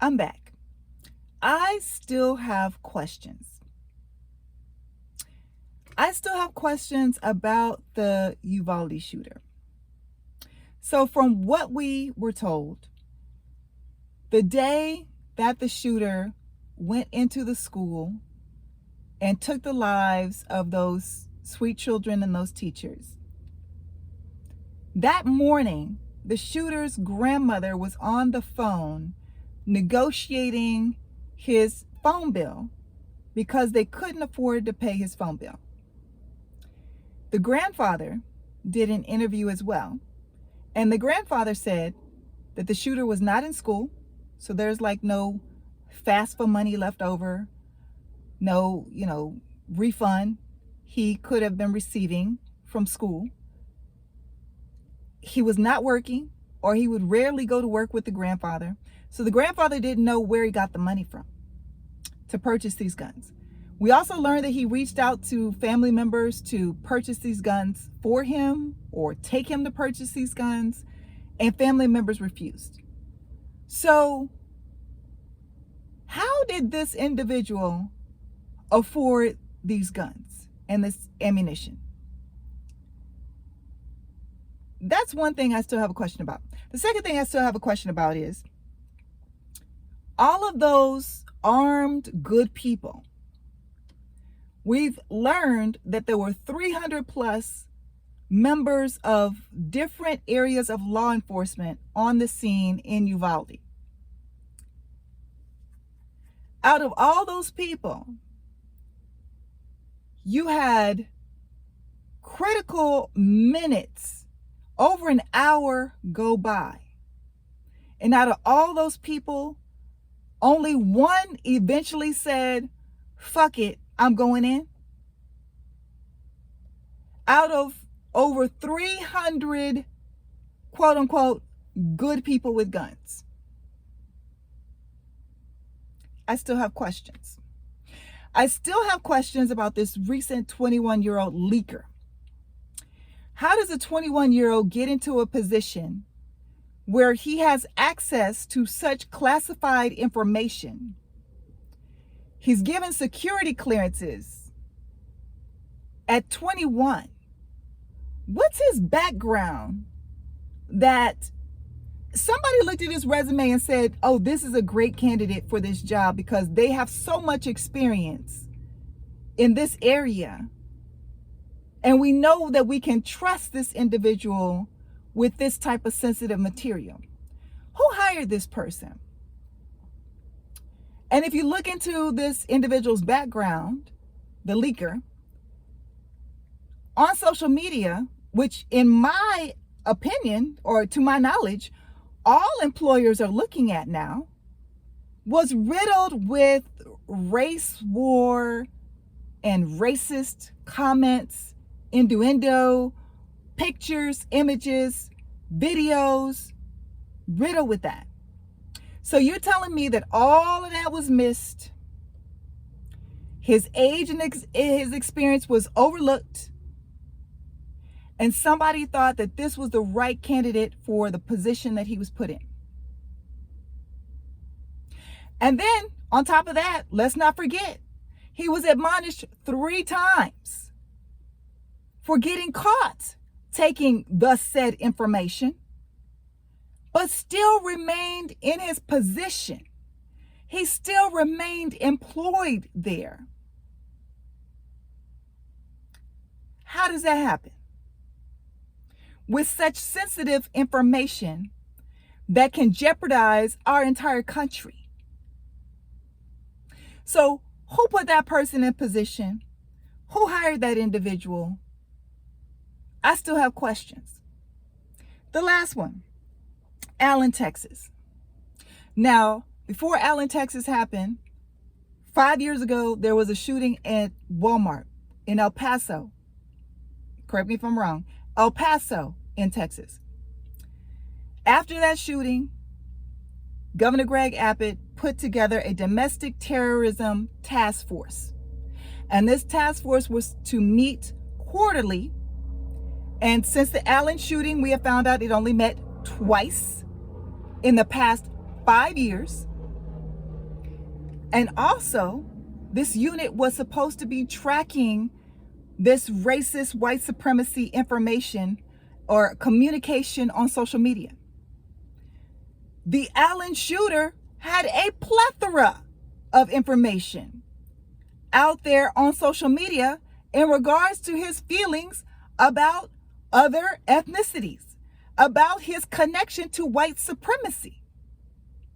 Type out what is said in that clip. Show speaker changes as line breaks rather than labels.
I'm back. I still have questions. I still have questions about the Uvalde shooter. So from what we were told, the day that the shooter went into the school and took the lives of those sweet children and those teachers, that morning, the shooter's grandmother was on the phone negotiating his phone bill because they couldn't afford to pay his phone bill. The grandfather did an interview as well, and the grandfather said that the shooter was not in school, so there's like no FAFSA money left over, no, refund he could have been receiving from school. He was not working, or he would rarely go to work with the grandfather. So the grandfather didn't know where he got the money from to purchase these guns. We also learned that he reached out to family members to purchase these guns for him or take him to purchase these guns, and family members refused. So how did this individual afford these guns and this ammunition? That's one thing I still have a question about. The second thing I still have a question about is all of those armed good people. We've learned that there were 300 plus members of different areas of law enforcement on the scene in Uvalde. Out of all those people, you had critical minutes, over an hour go by. And out of all those people, only one eventually said, fuck it, I'm going in. Out of over 300, quote unquote, good people with guns. I still have questions. I still have questions about this recent 21-year-old leaker. How does a 21-year-old get into a position where he has access to such classified information? He's given security clearances at 21. What's his background that somebody looked at his resume and said, oh, this is a great candidate for this job because they have so much experience in this area. And we know that we can trust this individual with this type of sensitive material. Who hired this person? And if you look into this individual's background, the leaker, on social media, which in my opinion, or to my knowledge, all employers are looking at now, was riddled with race war and racist comments, innuendo, pictures, images, videos, riddled with that. So you're telling me that all of that was missed, his age and his experience was overlooked, and somebody thought that this was the right candidate for the position that he was put in. And then on top of that, let's not forget, he was admonished 3 times for getting caught taking the said information, but still remained in his position. He still remained employed there. How does that happen? With such sensitive information that can jeopardize our entire country. So who put that person in position? Who hired that individual? I still have questions. The last one, Allen, Texas. Now, before Allen, Texas happened, 5 years ago, there was a shooting at Walmart in El Paso. Correct me if I'm wrong. El Paso in Texas. After that shooting, Governor Greg Abbott put together a domestic terrorism task force. And this task force was to meet quarterly. And since the Allen shooting, we have found out it only met twice in the past 5 years. And also, this unit was supposed to be tracking this racist white supremacy information or communication on social media. The Allen shooter had a plethora of information out there on social media in regards to his feelings about other ethnicities, about his connection to white supremacy.